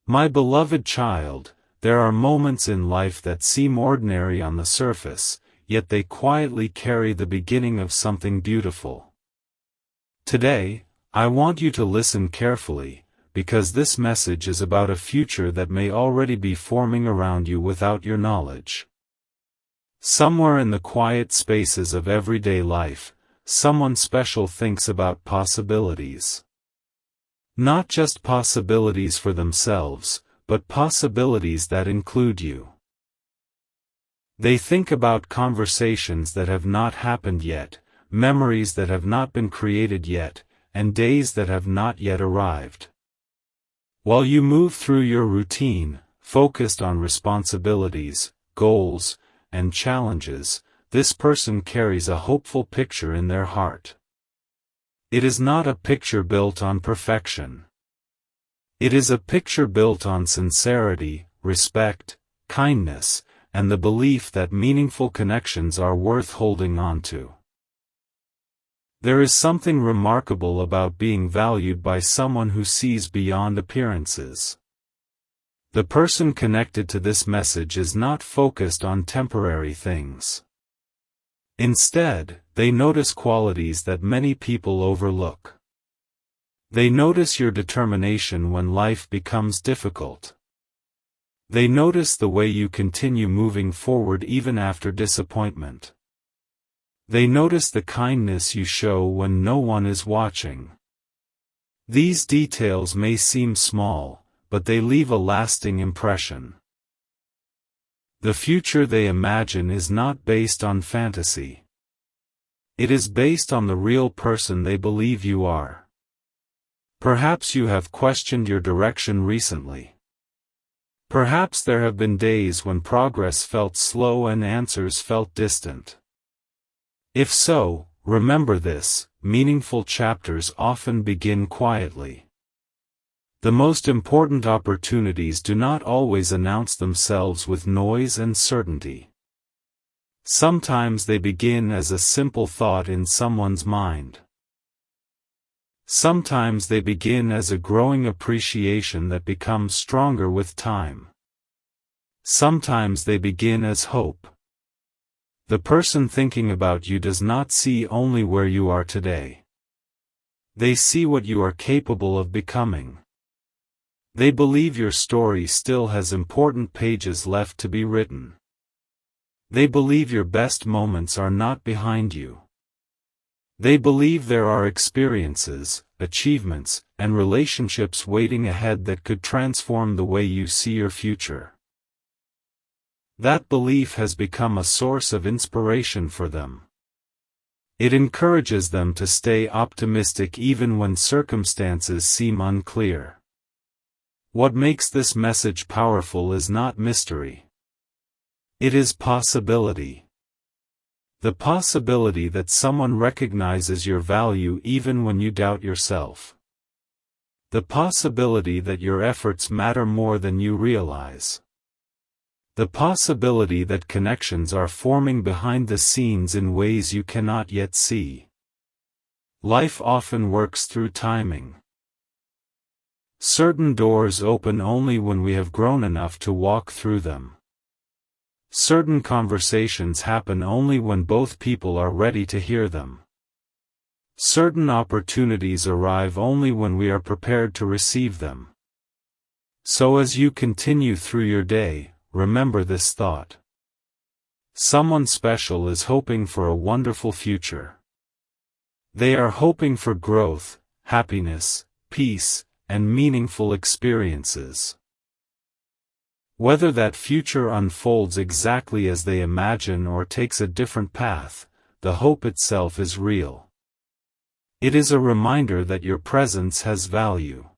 My beloved child, there are moments in life that seem ordinary on the surface, yet they quietly carry the beginning of something beautiful. Today, I want you to listen carefully, because this message is about a future that may already be forming around you without your knowledge. Somewhere in the quiet spaces of everyday life, someone special thinks about possibilities. Not just possibilities for themselves, but possibilities that include you. They think about conversations that have not happened yet, memories that have not been created yet, and days that have not yet arrived. While you move through your routine, focused on responsibilities, goals, and challenges, this person carries a hopeful picture in their heart. It is not a picture built on perfection. It is a picture built on sincerity, respect, kindness, and the belief that meaningful connections are worth holding on to. There is something remarkable about being valued by someone who sees beyond appearances. The person connected to this message is not focused on temporary things. Instead, they notice qualities that many people overlook. They notice your determination when life becomes difficult. They notice the way you continue moving forward even after disappointment. They notice the kindness you show when no one is watching. These details may seem small, but they leave a lasting impression. The future they imagine is not based on fantasy. It is based on the real person they believe you are. Perhaps you have questioned your direction recently. Perhaps there have been days when progress felt slow and answers felt distant. If so, remember this: meaningful chapters often begin quietly. The most important opportunities do not always announce themselves with noise and certainty. Sometimes they begin as a simple thought in someone's mind. Sometimes they begin as a growing appreciation that becomes stronger with time. Sometimes they begin as hope. The person thinking about you does not see only where you are today. They see what you are capable of becoming. They believe your story still has important pages left to be written. They believe your best moments are not behind you. They believe there are experiences, achievements, and relationships waiting ahead that could transform the way you see your future. That belief has become a source of inspiration for them. It encourages them to stay optimistic even when circumstances seem unclear. What makes this message powerful is not mystery. It is possibility. The possibility that someone recognizes your value even when you doubt yourself. The possibility that your efforts matter more than you realize. The possibility that connections are forming behind the scenes in ways you cannot yet see. Life often works through timing. Certain doors open only when we have grown enough to walk through them. Certain conversations happen only when both people are ready to hear them. Certain opportunities arrive only when we are prepared to receive them. So as you continue through your day, remember this thought. Someone special is hoping for a wonderful future. They are hoping for growth, happiness, peace, and meaningful experiences. Whether that future unfolds exactly as they imagine or takes a different path, the hope itself is real. It is a reminder that your presence has value.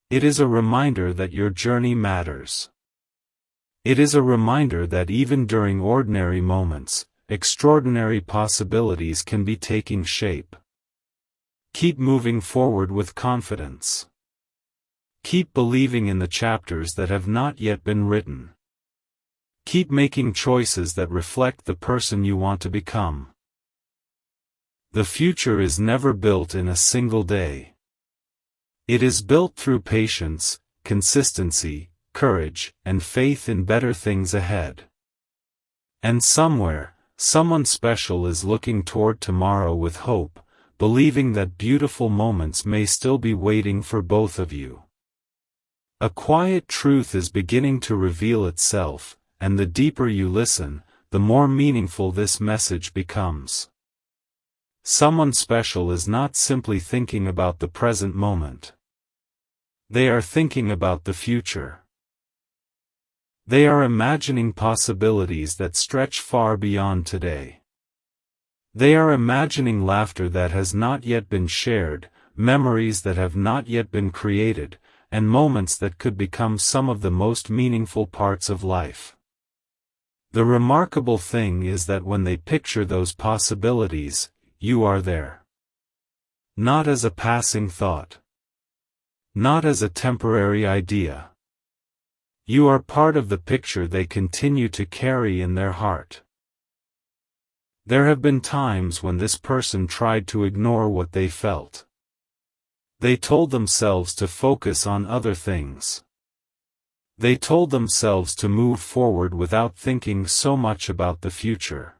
It is a reminder that your journey matters. It is a reminder that even during ordinary moments, extraordinary possibilities can be taking shape. Keep moving forward with confidence. Keep believing in the chapters that have not yet been written. Keep making choices that reflect the person you want to become. The future is never built in a single day. It is built through patience, consistency, courage, and faith in better things ahead. And somewhere, someone special is looking toward tomorrow with hope, believing that beautiful moments may still be waiting for both of you. A quiet truth is beginning to reveal itself, and the deeper you listen, the more meaningful this message becomes. Someone special is not simply thinking about the present moment. They are thinking about the future. They are imagining possibilities that stretch far beyond today. They are imagining laughter that has not yet been shared, memories that have not yet been created, and moments that could become some of the most meaningful parts of life. The remarkable thing is that when they picture those possibilities, you are there. Not as a passing thought. Not as a temporary idea. You are part of the picture they continue to carry in their heart. There have been times when this person tried to ignore what they felt. They told themselves to focus on other things. They told themselves to move forward without thinking so much about the future.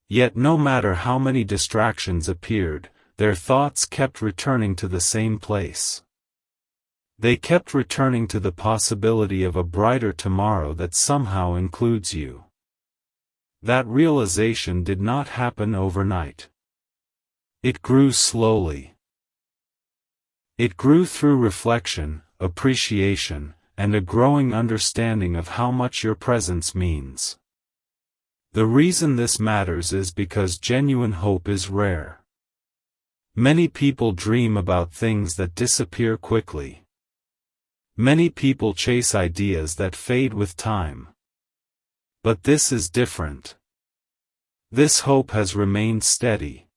Yet no matter how many distractions appeared, their thoughts kept returning to the same place. They kept returning to the possibility of a brighter tomorrow that somehow includes you. That realization did not happen overnight. It grew slowly. It grew through reflection, appreciation, and a growing understanding of how much your presence means. The reason this matters is because genuine hope is rare. Many people dream about things that disappear quickly. Many people chase ideas that fade with time. But this is different. This hope has remained steady.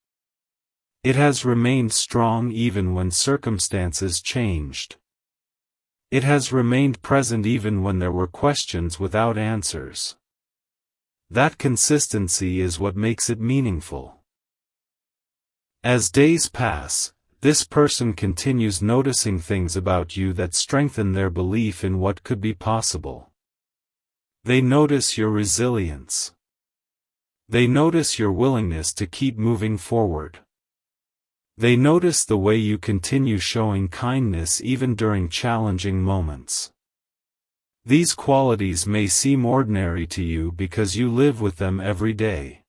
It has remained strong even when circumstances changed. It has remained present even when there were questions without answers. That consistency is what makes it meaningful. As days pass, this person continues noticing things about you that strengthen their belief in what could be possible. They notice your resilience. They notice your willingness to keep moving forward. They notice the way you continue showing kindness even during challenging moments. These qualities may seem ordinary to you because you live with them every day.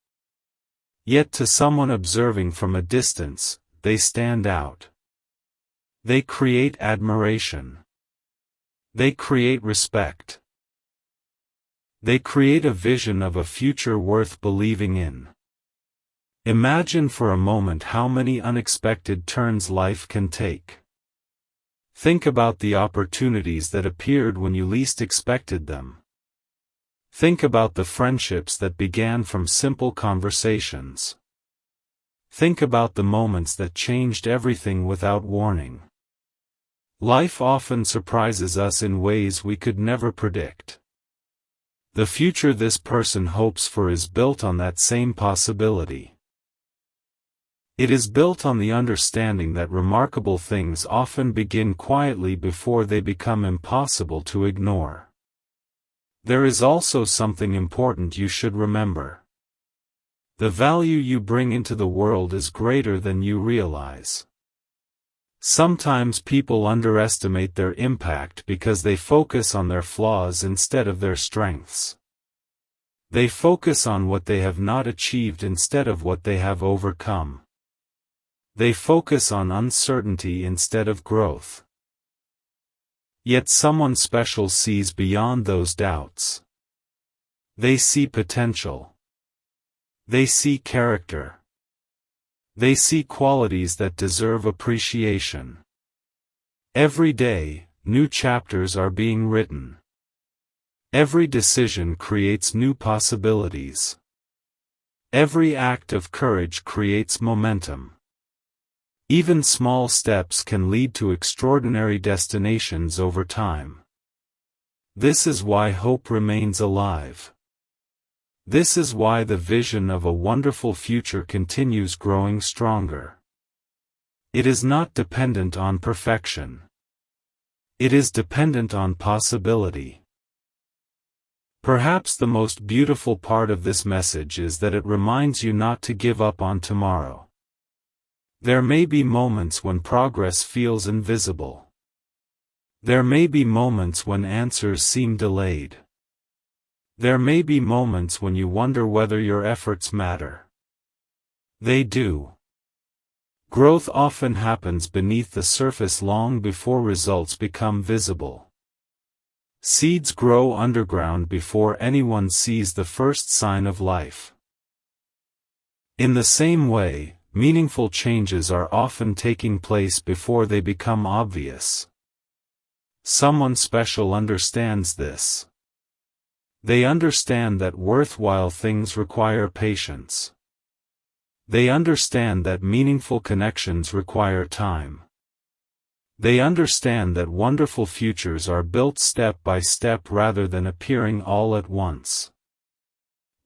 Yet to someone observing from a distance, they stand out. They create admiration. They create respect. They create a vision of a future worth believing in. Imagine for a moment how many unexpected turns life can take. Think about the opportunities that appeared when you least expected them. Think about the friendships that began from simple conversations. Think about the moments that changed everything without warning. Life often surprises us in ways we could never predict. The future this person hopes for is built on that same possibility. It is built on the understanding that remarkable things often begin quietly before they become impossible to ignore. There is also something important you should remember. The value you bring into the world is greater than you realize. Sometimes people underestimate their impact because they focus on their flaws instead of their strengths. They focus on what they have not achieved instead of what they have overcome. They focus on uncertainty instead of growth. Yet someone special sees beyond those doubts. They see potential. They see character. They see qualities that deserve appreciation. Every day, new chapters are being written. Every decision creates new possibilities. Every act of courage creates momentum. Even small steps can lead to extraordinary destinations over time. This is why hope remains alive. This is why the vision of a wonderful future continues growing stronger. It is not dependent on perfection. It is dependent on possibility. Perhaps the most beautiful part of this message is that it reminds you not to give up on tomorrow. There may be moments when progress feels invisible. There may be moments when answers seem delayed. There may be moments when you wonder whether your efforts matter. They do. Growth often happens beneath the surface long before results become visible. Seeds grow underground before anyone sees the first sign of life. In the same way, meaningful changes are often taking place before they become obvious. Someone special understands this. They understand that worthwhile things require patience. They understand that meaningful connections require time. They understand that wonderful futures are built step by step rather than appearing all at once.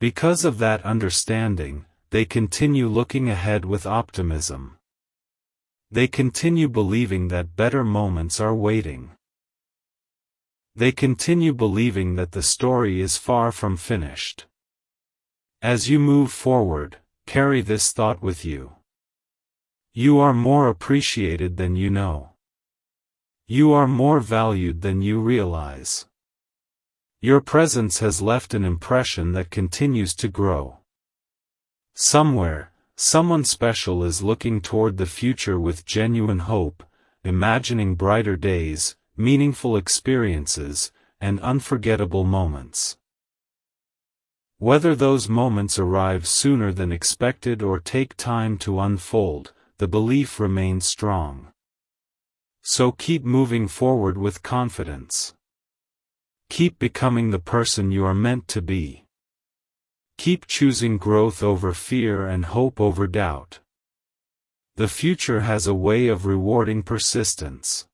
Because of that understanding, they continue looking ahead with optimism. They continue believing that better moments are waiting. They continue believing that the story is far from finished. As you move forward, carry this thought with you. You are more appreciated than you know. You are more valued than you realize. Your presence has left an impression that continues to grow. Somewhere, someone special is looking toward the future with genuine hope, imagining brighter days, meaningful experiences, and unforgettable moments. Whether those moments arrive sooner than expected or take time to unfold, the belief remains strong. So keep moving forward with confidence. Keep becoming the person you are meant to be. Keep choosing growth over fear and hope over doubt. The future has a way of rewarding persistence.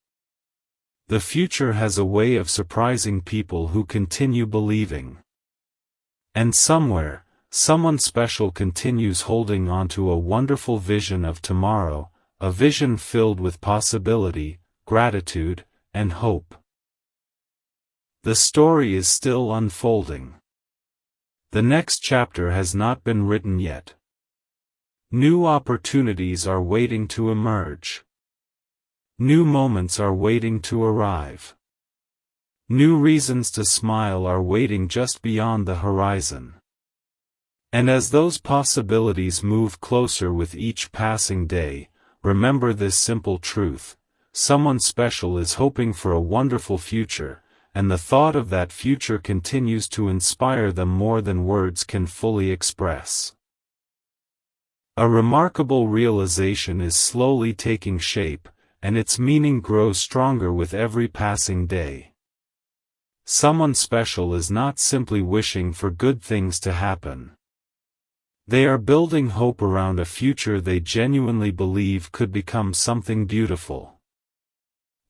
The future has a way of surprising people who continue believing. And somewhere, someone special continues holding on to a wonderful vision of tomorrow, a vision filled with possibility, gratitude, and hope. The story is still unfolding. The next chapter has not been written yet. New opportunities are waiting to emerge. New moments are waiting to arrive. New reasons to smile are waiting just beyond the horizon. And as those possibilities move closer with each passing day, remember this simple truth: someone special is hoping for a wonderful future, and the thought of that future continues to inspire them more than words can fully express. A remarkable realization is slowly taking shape, and its meaning grows stronger with every passing day. Someone special is not simply wishing for good things to happen. They are building hope around a future they genuinely believe could become something beautiful.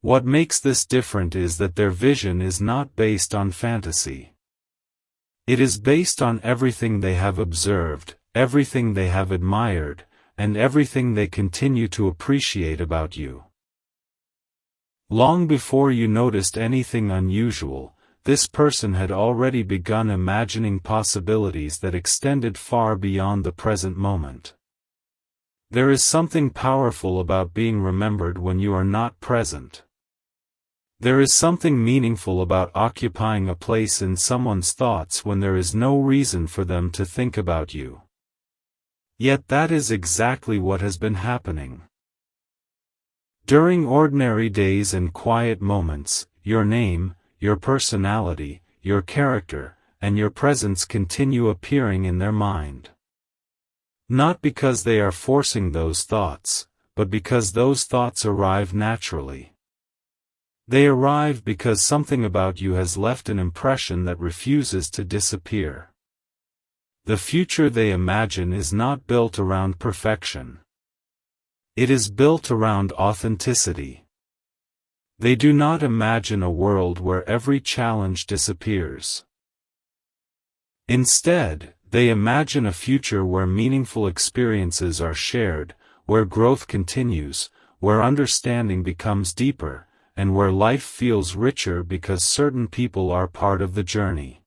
What makes this different is that their vision is not based on fantasy. It is based on everything they have observed, everything they have admired, and everything they continue to appreciate about you. Long before you noticed anything unusual, this person had already begun imagining possibilities that extended far beyond the present moment. There is something powerful about being remembered when you are not present. There is something meaningful about occupying a place in someone's thoughts when there is no reason for them to think about you. Yet that is exactly what has been happening. During ordinary days and quiet moments, your name, your personality, your character, and your presence continue appearing in their mind. Not because they are forcing those thoughts, but because those thoughts arrive naturally. They arrive because something about you has left an impression that refuses to disappear. The future they imagine is not built around perfection. It is built around authenticity. They do not imagine a world where every challenge disappears. Instead, they imagine a future where meaningful experiences are shared, where growth continues, where understanding becomes deeper, and where life feels richer because certain people are part of the journey.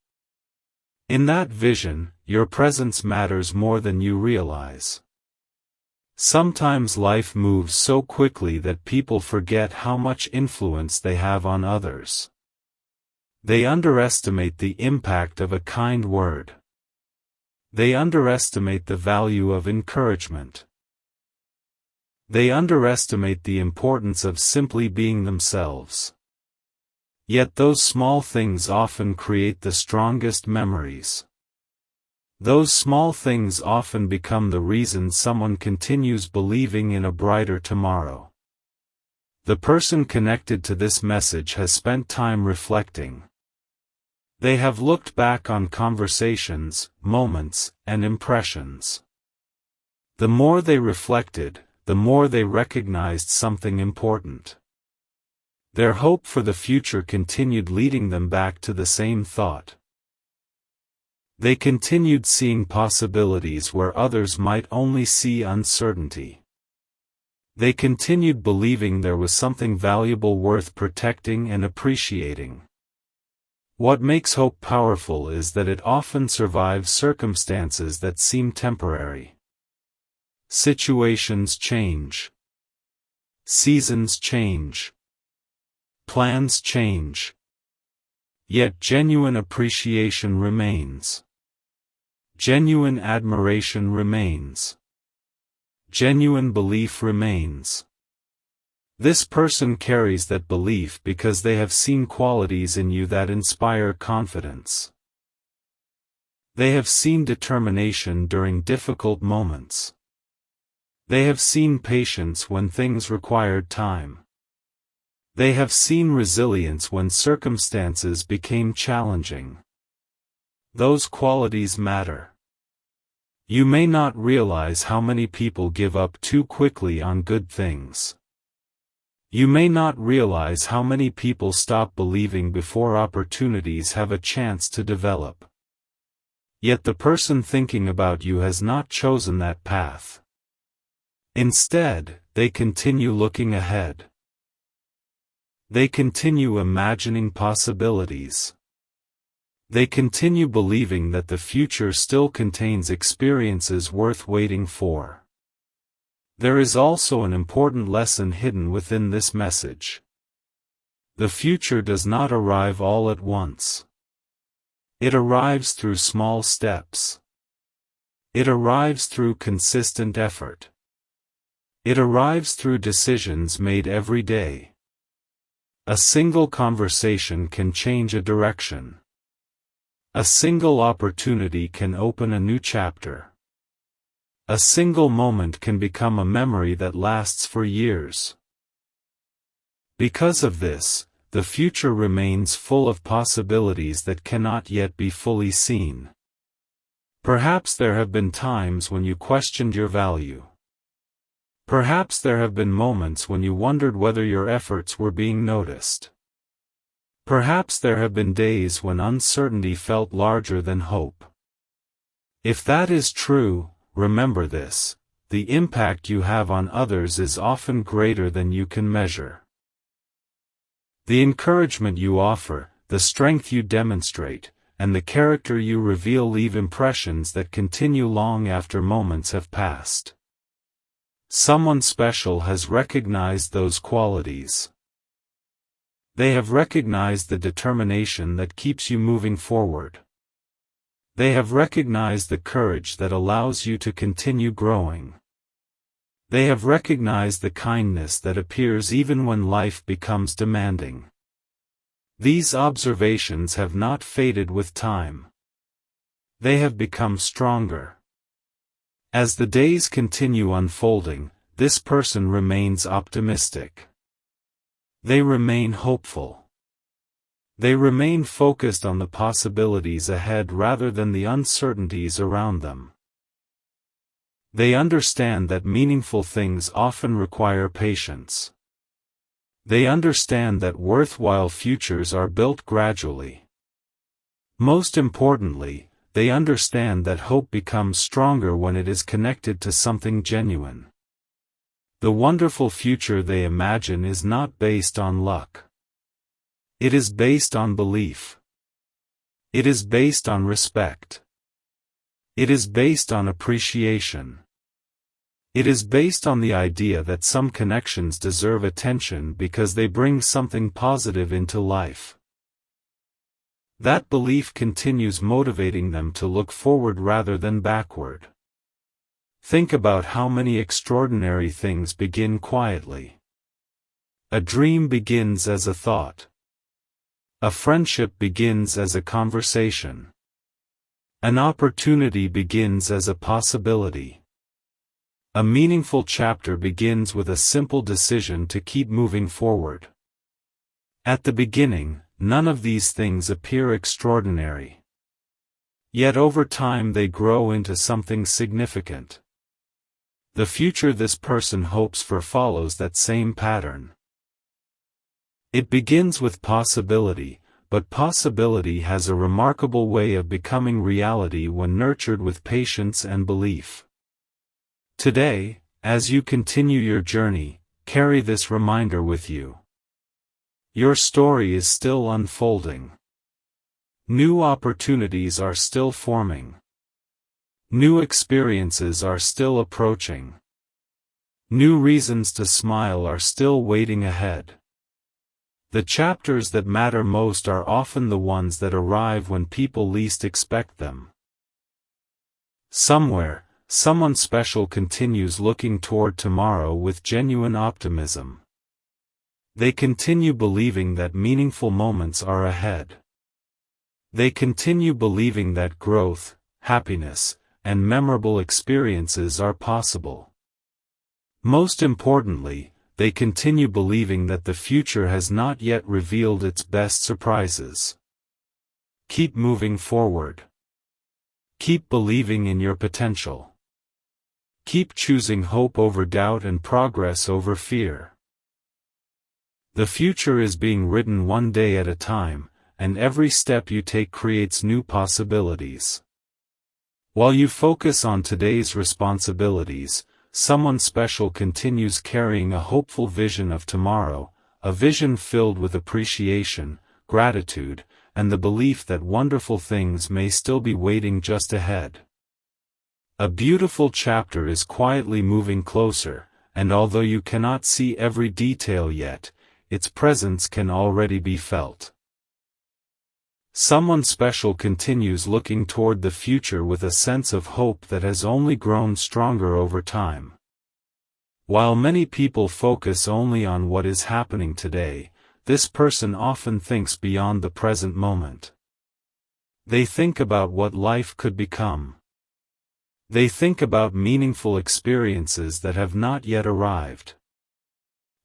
In that vision, your presence matters more than you realize. Sometimes life moves so quickly that people forget how much influence they have on others. They underestimate the impact of a kind word. They underestimate the value of encouragement. They underestimate the importance of simply being themselves. Yet those small things often create the strongest memories. Those small things often become the reason someone continues believing in a brighter tomorrow. The person connected to this message has spent time reflecting. They have looked back on conversations, moments, and impressions. The more they reflected, the more they recognized something important. Their hope for the future continued leading them back to the same thought. They continued seeing possibilities where others might only see uncertainty. They continued believing there was something valuable worth protecting and appreciating. What makes hope powerful is that it often survives circumstances that seem temporary. Situations change. Seasons change. Plans change. Yet genuine appreciation remains. Genuine admiration remains. Genuine belief remains. This person carries that belief because they have seen qualities in you that inspire confidence. They have seen determination during difficult moments. They have seen patience when things required time. They have seen resilience when circumstances became challenging. Those qualities matter. You may not realize how many people give up too quickly on good things. You may not realize how many people stop believing before opportunities have a chance to develop. Yet the person thinking about you has not chosen that path. Instead, they continue looking ahead. They continue imagining possibilities. They continue believing that the future still contains experiences worth waiting for. There is also an important lesson hidden within this message. The future does not arrive all at once. It arrives through small steps. It arrives through consistent effort. It arrives through decisions made every day. A single conversation can change a direction. A single opportunity can open a new chapter. A single moment can become a memory that lasts for years. Because of this, the future remains full of possibilities that cannot yet be fully seen. Perhaps there have been times when you questioned your value. Perhaps there have been moments when you wondered whether your efforts were being noticed. Perhaps there have been days when uncertainty felt larger than hope. If that is true, remember this: the impact you have on others is often greater than you can measure. The encouragement you offer, the strength you demonstrate, and the character you reveal leave impressions that continue long after moments have passed. Someone special has recognized those qualities. They have recognized the determination that keeps you moving forward. They have recognized the courage that allows you to continue growing. They have recognized the kindness that appears even when life becomes demanding. These observations have not faded with time. They have become stronger. As the days continue unfolding, this person remains optimistic. They remain hopeful. They remain focused on the possibilities ahead rather than the uncertainties around them. They understand that meaningful things often require patience. They understand that worthwhile futures are built gradually. Most importantly, they understand that hope becomes stronger when it is connected to something genuine. The wonderful future they imagine is not based on luck. It is based on belief. It is based on respect. It is based on appreciation. It is based on the idea that some connections deserve attention because they bring something positive into life. That belief continues motivating them to look forward rather than backward. Think about how many extraordinary things begin quietly. A dream begins as a thought. A friendship begins as a conversation. An opportunity begins as a possibility. A meaningful chapter begins with a simple decision to keep moving forward. At the beginning, none of these things appear extraordinary. Yet over time they grow into something significant. The future this person hopes for follows that same pattern. It begins with possibility, but possibility has a remarkable way of becoming reality when nurtured with patience and belief. Today, as you continue your journey, carry this reminder with you. Your story is still unfolding. New opportunities are still forming. New experiences are still approaching. New reasons to smile are still waiting ahead. The chapters that matter most are often the ones that arrive when people least expect them. Somewhere, someone special continues looking toward tomorrow with genuine optimism. They continue believing that meaningful moments are ahead. They continue believing that growth, happiness, and memorable experiences are possible. Most importantly, they continue believing that the future has not yet revealed its best surprises. Keep moving forward. Keep believing in your potential. Keep choosing hope over doubt and progress over fear. The future is being written one day at a time, and every step you take creates new possibilities. While you focus on today's responsibilities, someone special continues carrying a hopeful vision of tomorrow, a vision filled with appreciation, gratitude, and the belief that wonderful things may still be waiting just ahead. A beautiful chapter is quietly moving closer, and although you cannot see every detail yet, its presence can already be felt. Someone special continues looking toward the future with a sense of hope that has only grown stronger over time. While many people focus only on what is happening today, this person often thinks beyond the present moment. They think about what life could become. They think about meaningful experiences that have not yet arrived.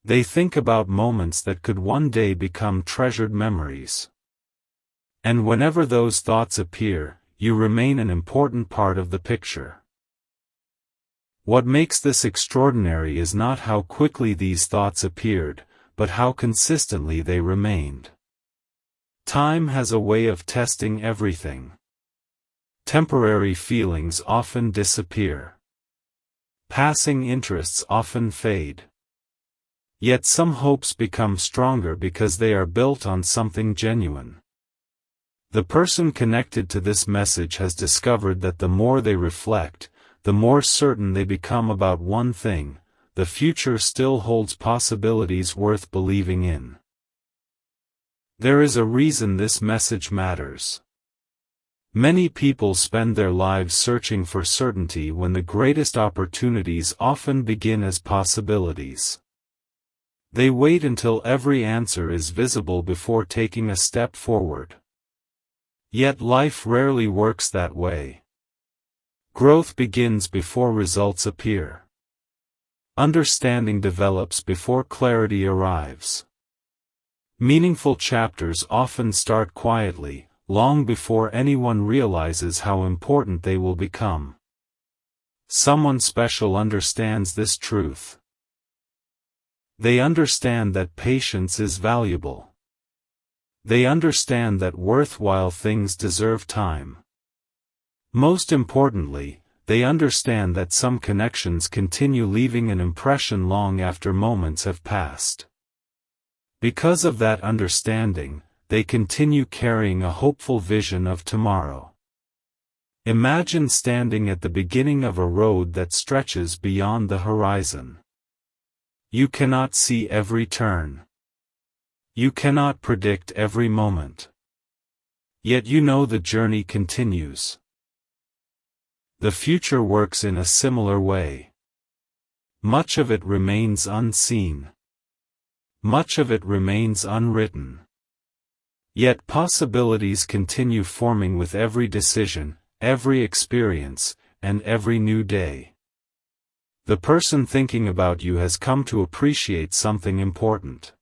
They think about moments that could one day become treasured memories. And whenever those thoughts appear, you remain an important part of the picture. What makes this extraordinary is not how quickly these thoughts appeared, but how consistently they remained. Time has a way of testing everything. Temporary feelings often disappear. Passing interests often fade. Yet some hopes become stronger because they are built on something genuine. The person connected to this message has discovered that the more they reflect, the more certain they become about one thing: the future still holds possibilities worth believing in. There is a reason this message matters. Many people spend their lives searching for certainty when the greatest opportunities often begin as possibilities. They wait until every answer is visible before taking a step forward. Yet life rarely works that way. Growth begins before results appear. Understanding develops before clarity arrives. Meaningful chapters often start quietly, long before anyone realizes how important they will become. Someone special understands this truth. They understand that patience is valuable. They understand that worthwhile things deserve time. Most importantly, they understand that some connections continue leaving an impression long after moments have passed. Because of that understanding, they continue carrying a hopeful vision of tomorrow. Imagine standing at the beginning of a road that stretches beyond the horizon. You cannot see every turn. You cannot predict every moment. Yet you know the journey continues. The future works in a similar way. Much of it remains unseen. Much of it remains unwritten. Yet possibilities continue forming with every decision, every experience, and every new day. The person thinking about you has come to appreciate something important.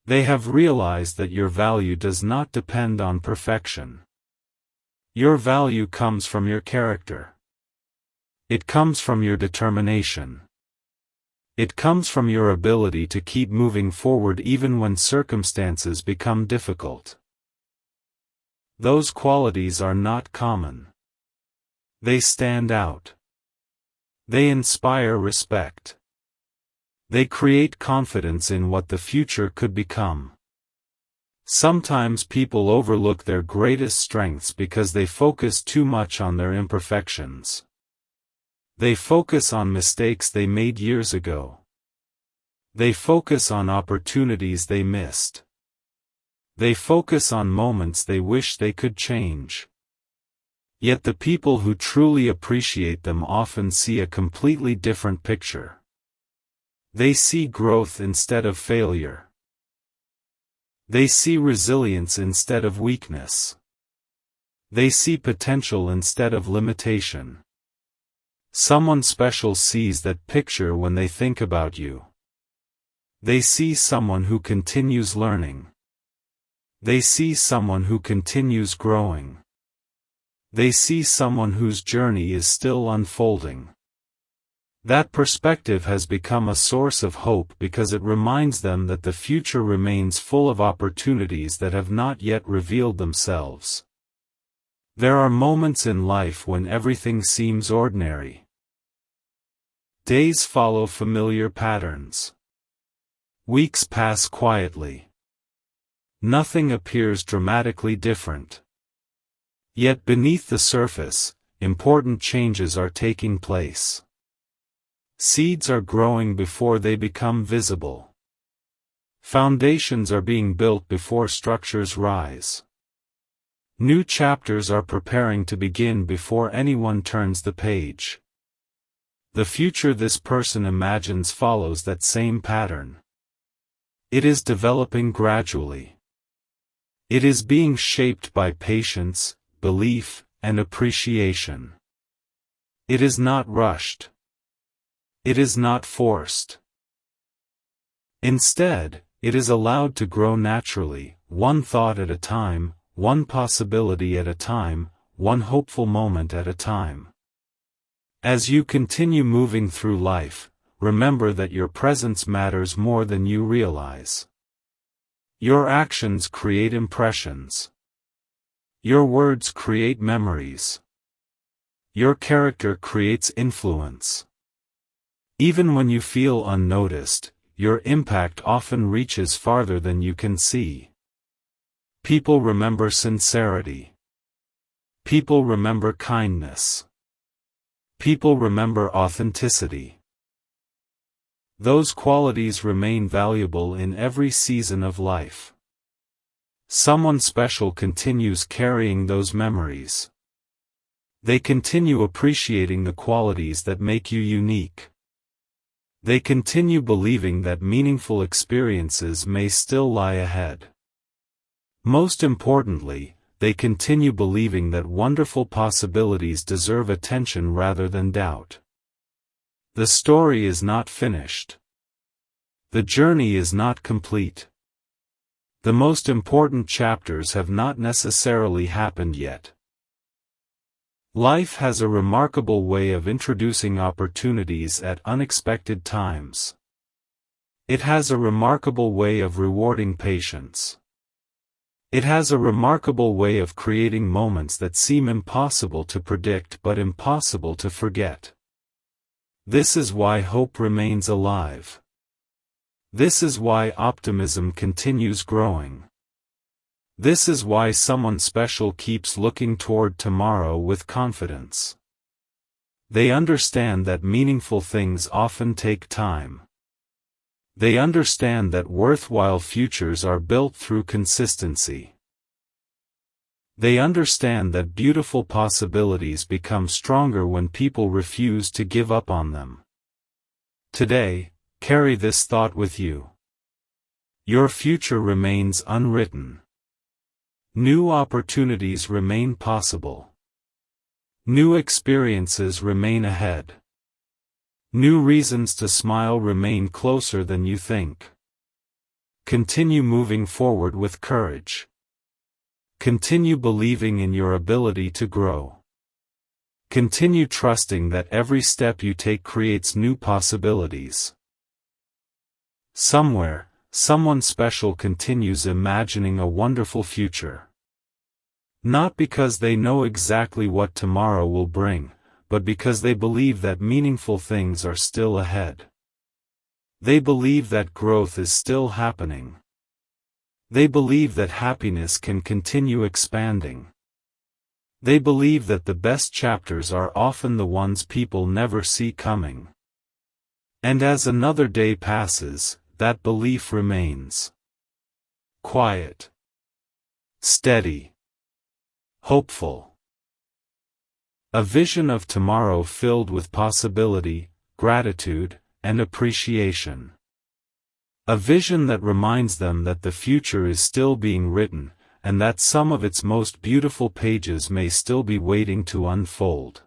They have realized that your value does not depend on perfection. Your value comes from your character. It comes from your determination. It comes from your ability to keep moving forward even when circumstances become difficult. Those qualities are not common. They stand out. They inspire respect. They create confidence in what the future could become. Sometimes people overlook their greatest strengths because they focus too much on their imperfections. They focus on mistakes they made years ago. They focus on opportunities they missed. They focus on moments they wish they could change. Yet the people who truly appreciate them often see a completely different picture. They see growth instead of failure. They see resilience instead of weakness. They see potential instead of limitation. Someone special sees that picture when they think about you. They see someone who continues learning. They see someone who continues growing. They see someone whose journey is still unfolding. That perspective has become a source of hope because it reminds them that the future remains full of opportunities that have not yet revealed themselves. There are moments in life when everything seems ordinary. Days follow familiar patterns. Weeks pass quietly. Nothing appears dramatically different. Yet beneath the surface, important changes are taking place. Seeds are growing before they become visible. Foundations are being built before structures rise. New chapters are preparing to begin before anyone turns the page. The future this person imagines follows that same pattern. It is developing gradually. It is being shaped by patience, belief, and appreciation. It is not rushed. It is not forced. Instead, it is allowed to grow naturally, one thought at a time, one possibility at a time, one hopeful moment at a time. As you continue moving through life, remember that your presence matters more than you realize. Your actions create impressions. Your words create memories. Your character creates influence. Even when you feel unnoticed, your impact often reaches farther than you can see. People remember sincerity. People remember kindness. People remember authenticity. Those qualities remain valuable in every season of life. Someone special continues carrying those memories. They continue appreciating the qualities that make you unique. They continue believing that meaningful experiences may still lie ahead. Most importantly, they continue believing that wonderful possibilities deserve attention rather than doubt. The story is not finished. The journey is not complete. The most important chapters have not necessarily happened yet. Life has a remarkable way of introducing opportunities at unexpected times. It has a remarkable way of rewarding patience. It has a remarkable way of creating moments that seem impossible to predict but impossible to forget. This is why hope remains alive. This is why optimism continues growing. This is why someone special keeps looking toward tomorrow with confidence. They understand that meaningful things often take time. They understand that worthwhile futures are built through consistency. They understand that beautiful possibilities become stronger when people refuse to give up on them. Today, carry this thought with you. Your future remains unwritten. New opportunities remain possible. New experiences remain ahead. New reasons to smile remain closer than you think. Continue moving forward with courage. Continue believing in your ability to grow. Continue trusting that every step you take creates new possibilities. Somewhere, someone special continues imagining a wonderful future. Not because they know exactly what tomorrow will bring, but because they believe that meaningful things are still ahead. They believe that growth is still happening. They believe that happiness can continue expanding. They believe that the best chapters are often the ones people never see coming. And as another day passes, that belief remains. Quiet. Steady. Hopeful. A vision of tomorrow filled with possibility, gratitude, and appreciation. A vision that reminds them that the future is still being written, and that some of its most beautiful pages may still be waiting to unfold.